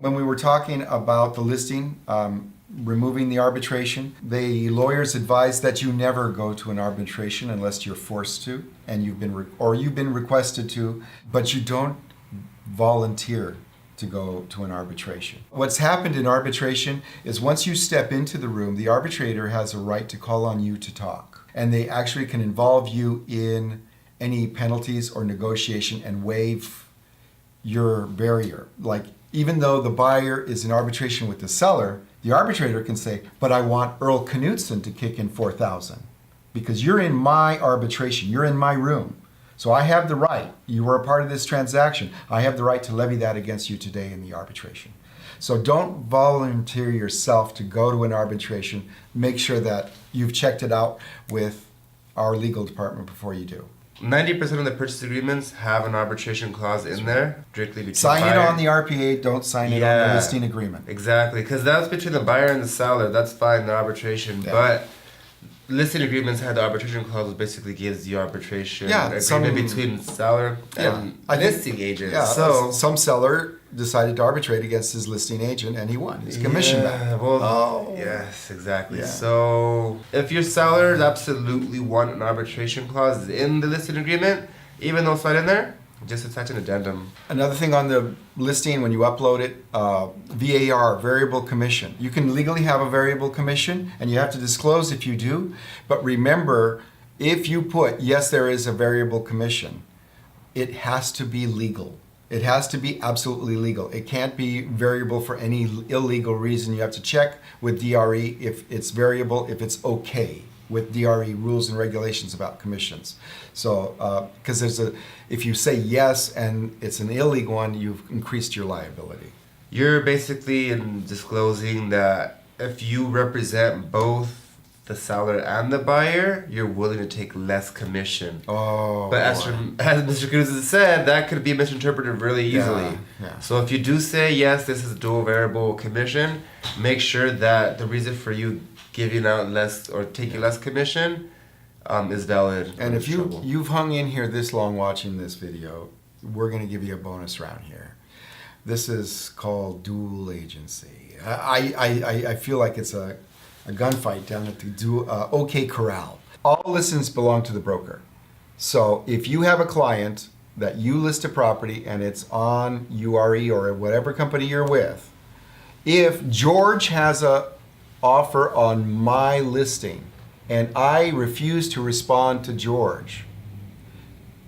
When we were talking about the listing, removing the arbitration, the lawyers advise that you never go to an arbitration unless you're forced to, and you've been requested to, but you don't volunteer to go to an arbitration. What's happened in arbitration is once you step into the room, the arbitrator has a right to call on you to talk, and they actually can involve you in any penalties or negotiation and waive your barrier. Like, even though the buyer is in arbitration with the seller, the arbitrator can say, but I want Earl Knutson to kick in $4,000 because you're in my arbitration, you're in my room. So I have the right, you were a part of this transaction, I have the right to levy that against you today in the arbitration. So don't volunteer yourself to go to an arbitration. Make sure that you've checked it out with our legal department before you do. 90% of the purchase agreements have an arbitration clause in there, strictly between Sign it on the RPA, don't sign it on the listing agreement. Exactly, because that's between the buyer and the seller. That's fine, the arbitration. Yeah. But listing agreements had the arbitration clause, which basically gives the arbitration agreement between seller and listing agent. Yeah, so some seller decided to arbitrate against his listing agent and he won his commission back. Well, yes, exactly. Yeah. So if your sellers absolutely want an arbitration clause in the listing agreement, even though it's not in there, just attach an addendum. Another thing on the listing, when you upload it, VAR, variable commission. You can legally have a variable commission and you have to disclose if you do. But remember, if you put, yes, there is a variable commission, it has to be legal. It has to be absolutely legal. It can't be variable for any illegal reason. You have to check with DRE if it's variable, if it's okay with DRE rules and regulations about commissions. So, because if you say yes and it's an illegal one, you've increased your liability. You're basically disclosing that if you represent both the seller and the buyer, you're willing to take less commission. Oh. But as Mr. Cruz has said, that could be misinterpreted really easily. Yeah. So if you do say, yes, this is a dual variable commission, make sure that the reason for you giving out less or taking less commission is valid. And if you've hung in here this long watching this video, we're going to give you a bonus round here. This is called dual agency. I feel like it's a gunfight down at the OK Corral. All listings belong to the broker. So if you have a client that you list a property and it's on URE or whatever company you're with, if George has a offer on my listing and I refuse to respond to George,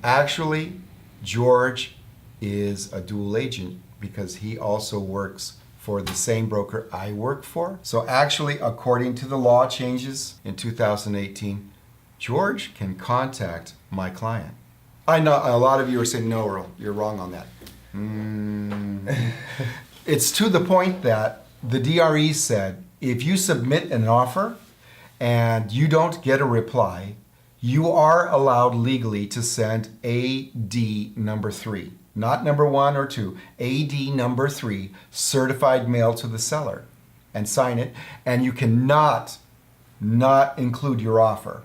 actually George is a dual agent because he also works for the same broker I work for. So actually, according to the law changes in 2018, George can contact my client. I know a lot of you are saying, no, Earl, you're wrong on that. It's to the point that the DRE said, if you submit an offer and you don't get a reply, you are allowed legally to send AD number 3. Not number 1 or 2, AD number 3, certified mail to the seller and sign it. And you cannot not include your offer.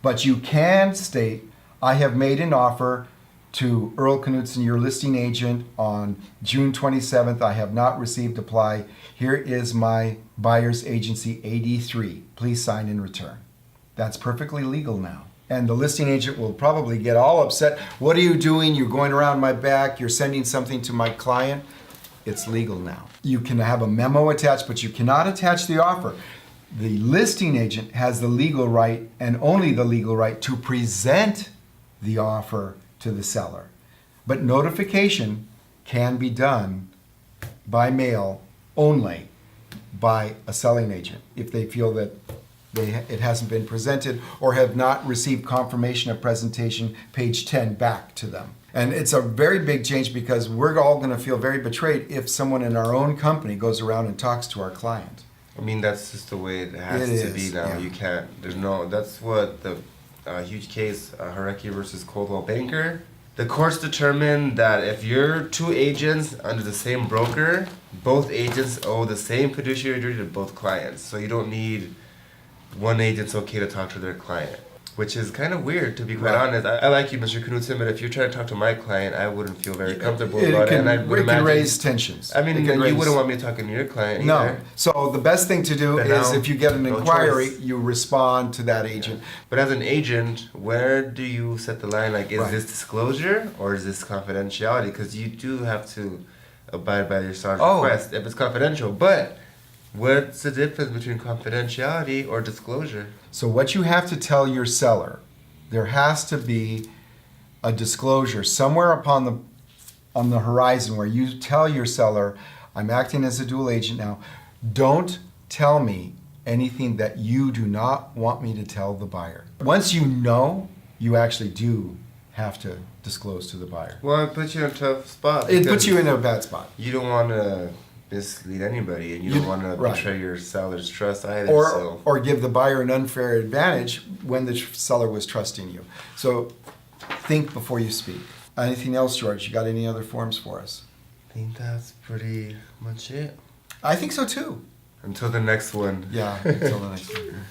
But you can state, I have made an offer to Earl Knutson, your listing agent, on June 27th. I have not received reply. Here is my buyer's agency AD3. Please sign in return. That's perfectly legal now. And the listing agent will probably get all upset. What are you doing? You're going around my back. You're sending something to my client. It's legal now. You can have a memo attached, but you cannot attach the offer. The listing agent has the legal right and only the legal right to present the offer to the seller. But notification can be done by mail only by a selling agent if they feel that it hasn't been presented or have not received confirmation of presentation, page 10, back to them. And it's a very big change because we're all going to feel very betrayed if someone in our own company goes around and talks to our client. I mean, that's just the way it has to be now. Yeah. You can't, that's what the huge case, Hareki versus Coldwell Banker. The courts determined that if you're two agents under the same broker, both agents owe the same fiduciary duty to both clients. So you don't need one agent's okay to talk to their client. Which is kind of weird, to be quite honest. I like you, Mr. Knudsen, but if you're trying to talk to my client, I wouldn't feel very comfortable about it. And I would It can imagine, raise tensions. I mean, you wouldn't want me talking to your client No. either. So the best thing to do But is now, if you get an no inquiry, choice. you respond to that agent. But as an agent, where do you set the line? Like, is Right. this disclosure or is this confidentiality? Because you do have to abide by your seller's request if it's confidential. But what's the difference between confidentiality or disclosure? So what you have to tell your seller, there has to be a disclosure somewhere on the horizon where you tell your seller, I'm acting as a dual agent now. Don't tell me anything that you do not want me to tell the buyer. Once you know, you actually do have to disclose to the buyer. Well, it puts you in a tough spot. It puts you in a bad spot. You don't want to mislead anybody, and you don't want to betray your seller's trust either. Or give the buyer an unfair advantage when the seller was trusting you. So think before you speak. Anything else, George? You got any other forms for us? I think that's pretty much it. I think so too. Until the next one. Yeah, until the next one.